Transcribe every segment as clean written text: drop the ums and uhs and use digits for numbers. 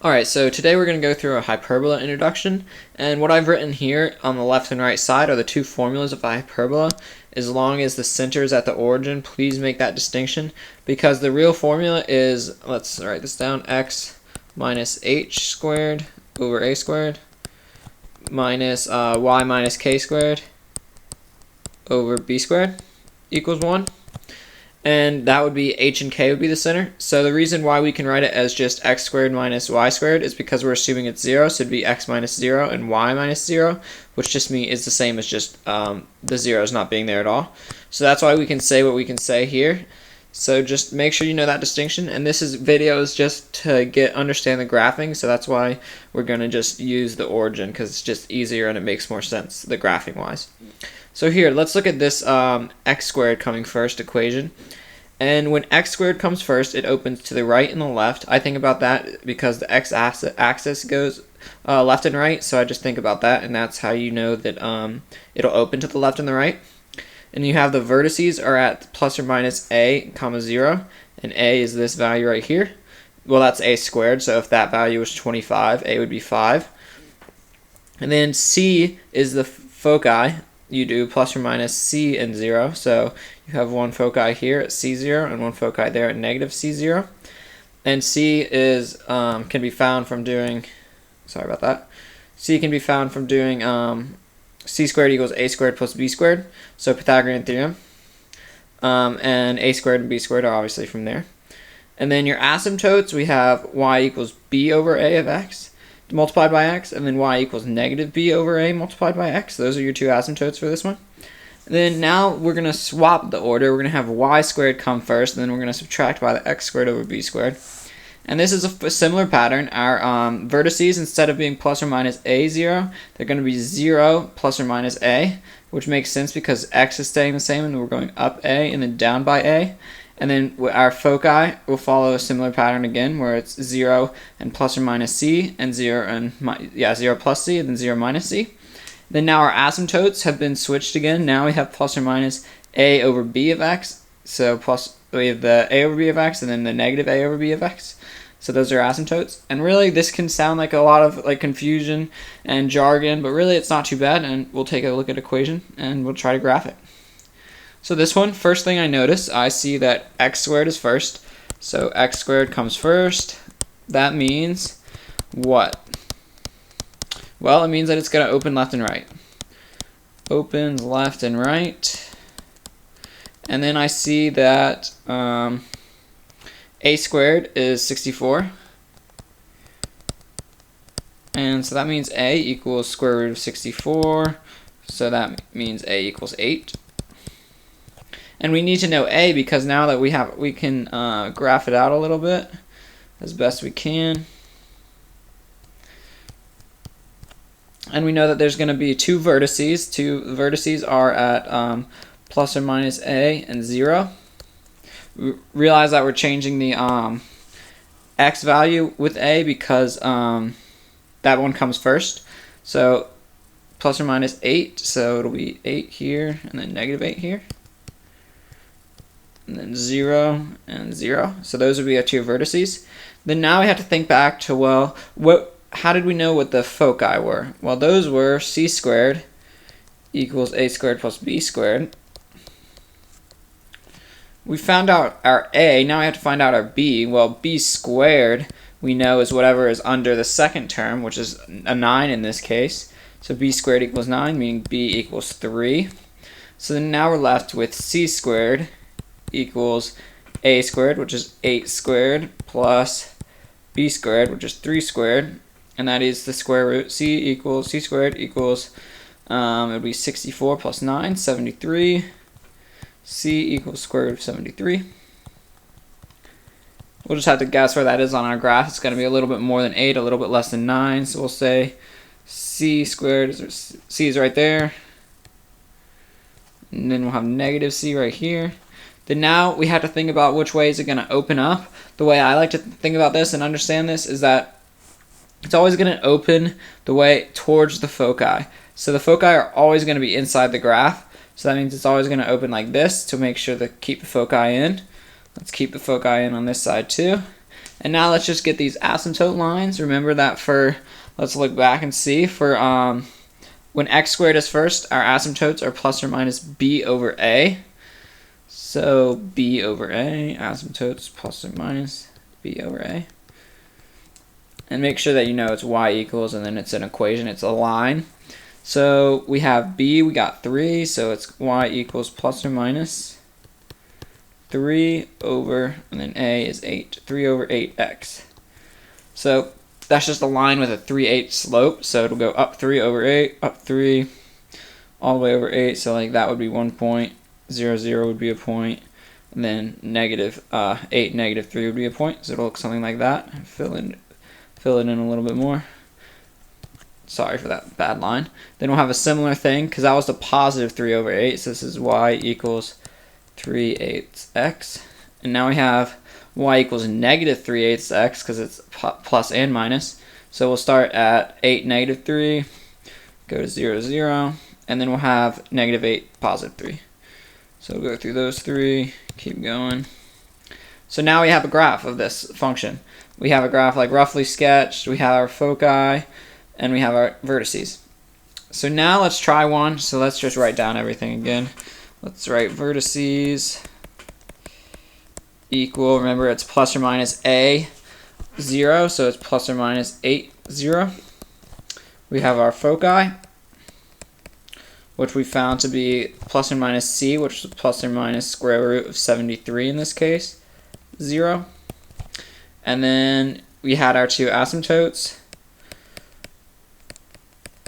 Alright, so today we're going to go through a hyperbola introduction, and what I've written here on the left and right side are the two formulas of a hyperbola. As long as the center is at the origin, please make that distinction, because the real formula is, let's write this down, x minus h squared over a squared minus y minus k squared over b squared equals 1. And that would be h and k would be the center. So the reason why we can write it as just x squared minus y squared is because we're assuming it's 0, so it'd be x minus 0 and y minus 0, which just is the same as just the zeros not being there at all. So that's why we can say what we can say here. So just make sure you know that distinction, and this video is just to understand the graphing, so that's why we're going to just use the origin, because it's just easier and it makes more sense the graphing wise. So here, let's look at this x squared coming first equation. And when x squared comes first, it opens to the right and the left. I think about that because the x-axis goes left and right, so I just think about that, and that's how you know that it'll open to the left and the right. And you have the vertices are at plus or minus a comma 0, and a is this value right here. Well, that's a squared, so if that value was 25, a would be 5. And then c is the foci. You do plus or minus c and 0, so you have one foci here at c0 and one foci there at negative c0. And c is can be found from doing, sorry about that, c can be found from doing c squared equals a squared plus b squared, so Pythagorean theorem. And a squared and b squared are obviously from there. And then your asymptotes, we have y equals b over a of x multiplied by x, and then y equals negative b over a multiplied by x. Those are your two asymptotes for this one. And then now we're going to swap the order. We're going to have y squared come first, and then we're going to subtract by the x squared over b squared. And this is a similar pattern. Our vertices, instead of being plus or minus a0, they're going to be 0 plus or minus a, which makes sense because x is staying the same, and we're going up a and then down by a. And then our foci will follow a similar pattern again, where it's 0 and plus or minus c, and 0 and 0 plus c, and then 0 minus c. Then now our asymptotes have been switched again. Now we have plus or minus a over b of x. So we have the a over b of x, and then the negative a over b of x. So those are asymptotes. And really, this can sound like a lot of confusion and jargon, but really it's not too bad. And we'll take a look at equation and we'll try to graph it. So this one, first thing I notice, I see that x squared is first. So x squared comes first. That means what? Well, it means that it's going to open left and right. Opens left and right. And then I see that a squared is 64. And so that means a equals square root of 64. So that means a equals 8. And we need to know a because now that we can graph it out a little bit as best we can. And we know that there's going to be two vertices. Two vertices are at plus or minus a and 0. Realize that we're changing the x value with a because that one comes first. So plus or minus 8, so it'll be 8 here and then negative 8 here. And then 0 and 0. So those would be our two vertices. Then now we have to think back to, well, how did we know what the foci were? Well, those were c squared equals a squared plus b squared. We found out our a, now we have to find out our b. Well, b squared we know is whatever is under the second term, which is a 9 in this case. So b squared equals 9, meaning b equals 3. So then now we're left with c squared equals a squared, which is 8 squared, plus b squared, which is 3 squared, and that is the square root. C squared equals, it would be 64 plus 9, 73. C equals square root of 73. We'll just have to guess where that is on our graph. It's going to be a little bit more than 8, a little bit less than 9, so we'll say c squared, c is right there, and then we'll have negative c right here. Then now we have to think about which way is it going to open up. The way I like to think about this and understand this is that it's always going to open the way towards the foci. So the foci are always going to be inside the graph. So that means it's always going to open like this to make sure to keep the foci in. Let's keep the foci in on this side too. And now let's just get these asymptote lines. Remember that let's look back and see, for when x squared is first, our asymptotes are plus or minus b over a. So b over a, asymptotes plus or minus b over a. And make sure that you know it's y equals, and then it's an equation, it's a line. So we have b, we got 3, so it's y equals plus or minus 3 over, and then a is 8, 3 over 8x. So that's just a line with a 3/8 slope, so it'll go up 3 over 8, up 3, all the way over 8, so like that would be 1 point, 0, 0 would be a point, and then negative 8, negative 3 would be a point, so it'll look something like that. Fill it in a little bit more. Sorry for that bad line. Then we'll have a similar thing, because that was the positive 3 over 8, so this is y equals 3/8x. And now we have y equals negative 3/8x, because it's plus and minus. So we'll start at 8, negative 3, go to 0, 0, and then we'll have negative 8, positive 3. So we'll go through those 3, keep going. So now we have a graph of this function. We have a graph like roughly sketched, we have our foci, and we have our vertices. So now let's try one. So let's just write down everything again. Let's write vertices equal, remember it's plus or minus a 0, so it's plus or minus 8, 0. We have our foci, which we found to be plus or minus c, which is plus or minus square root of 73 in this case, 0. And then we had our two asymptotes,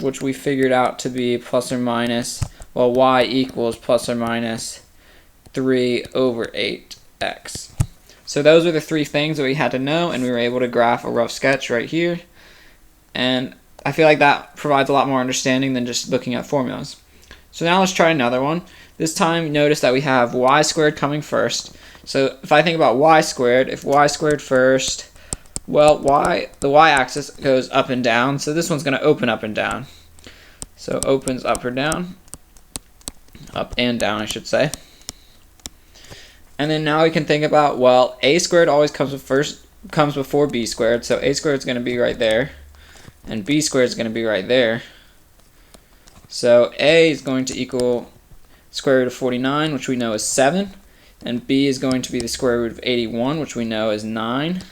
which we figured out to be plus or minus, well, y equals plus or minus 3 over 8x. So those are the three things that we had to know, and we were able to graph a rough sketch right here. And I feel like that provides a lot more understanding than just looking at formulas. So now let's try another one. This time, notice that we have y squared coming first. So if I think about y squared, if y squared first, well, the y-axis goes up and down, so this one's going to open up and down. So opens up or down, up and down, I should say. And then now we can think about, well, a squared always comes before b squared, so a squared is going to be right there, and b squared is going to be right there. So a is going to equal square root of 49, which we know is 7, and b is going to be the square root of 81, which we know is 9.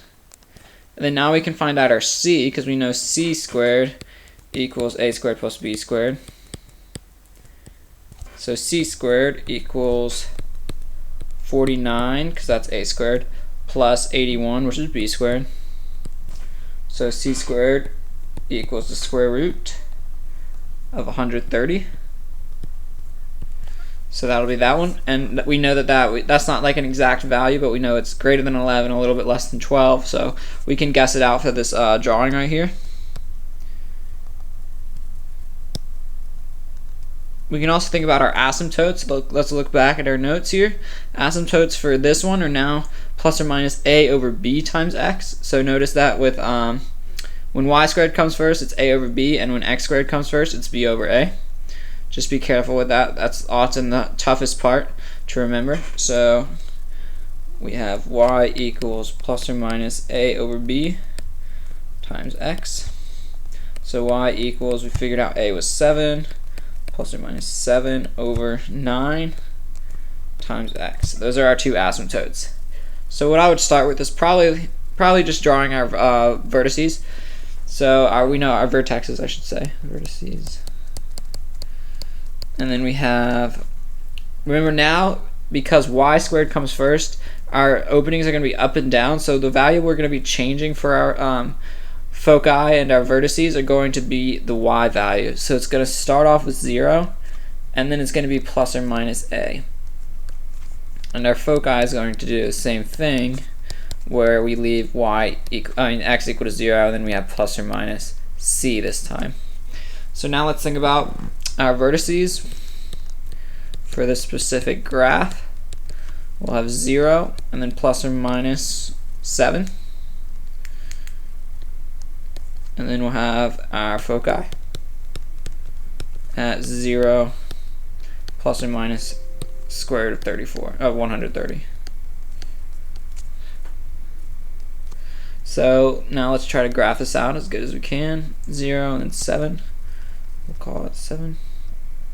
And then now we can find out our c, because we know c squared equals a squared plus b squared. So c squared equals 49, because that's a squared, plus 81, which is b squared. So c squared equals the square root of 130. So that'll be that one. And we know that's not like an exact value, but we know it's greater than 11, a little bit less than 12. So we can guess it out for this drawing right here. We can also think about our asymptotes. Let's look back at our notes here. Asymptotes for this one are now plus or minus a over b times x. So notice that with when y squared comes first, it's a over b, and when x squared comes first, it's b over a. Just be careful with that. That's often the toughest part to remember. So we have y equals plus or minus a over b times x. So y equals, we figured out a was 7, plus or minus 7 over 9 times x. Those are our two asymptotes. So what I would start with is probably just drawing our vertices. So we know our vertexes, I should say, vertices. And then we have, remember now, because y squared comes first, our openings are going to be up and down, so the value we're going to be changing for our foci and our vertices are going to be the y value. So it's going to start off with 0, and then it's going to be plus or minus a. And our foci is going to do the same thing, where we leave x equal to 0, and then we have plus or minus c this time. So now let's think about our vertices for this specific graph. We'll have 0, and then plus or minus 7. And then we'll have our foci at 0, plus or minus square root of 130. So now let's try to graph this out as good as we can. 0 and then 7. We'll call it 7.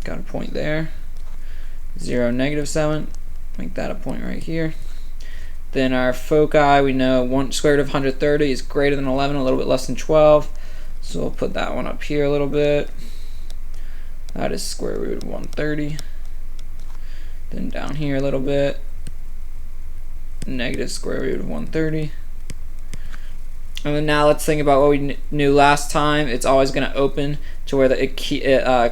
Got a point there. 0, -7. Make that a point right here. Then our foci, we know 1 square root of 130 is greater than 11, a little bit less than 12. So we'll put that one up here a little bit. That is square root of 130. Then down here a little bit, negative square root of 130. And then now let's think about what we knew last time. It's always going to open to where it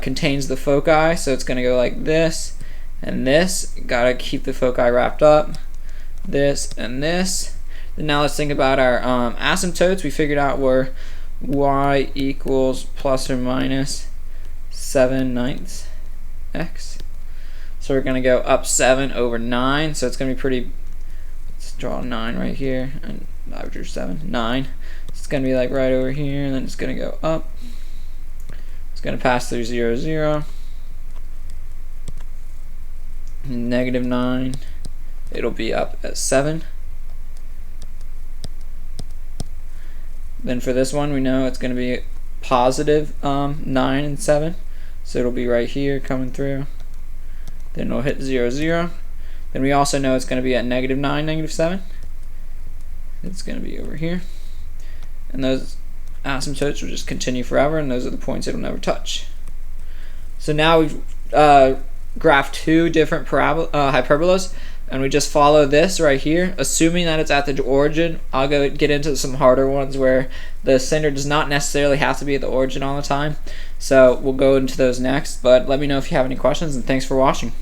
contains the foci. So it's going to go like this and this. Got to keep the foci wrapped up. This and this. Then now let's think about our asymptotes. We figured out were y equals plus or minus 7/9 x. So we're going to go up 7 over 9. So it's going to be pretty, let's draw a 9 right here. And I drew 7, 9. It's going to be like right over here, and then it's going to go up. It's going to pass through 0, 0. -9. It'll be up at 7. Then for this one, we know it's going to be positive 9 and 7. So it'll be right here coming through. Then it'll hit 0, 0. Then we also know it's going to be at -9, -7. It's going to be over here. And those asymptotes will just continue forever, and those are the points it'll never touch. So now we've graphed 2 different hyperbolas, and we just follow this right here, assuming that it's at the origin. I'll go get into some harder ones where the center does not necessarily have to be at the origin all the time. So we'll go into those next, but let me know if you have any questions, and thanks for watching.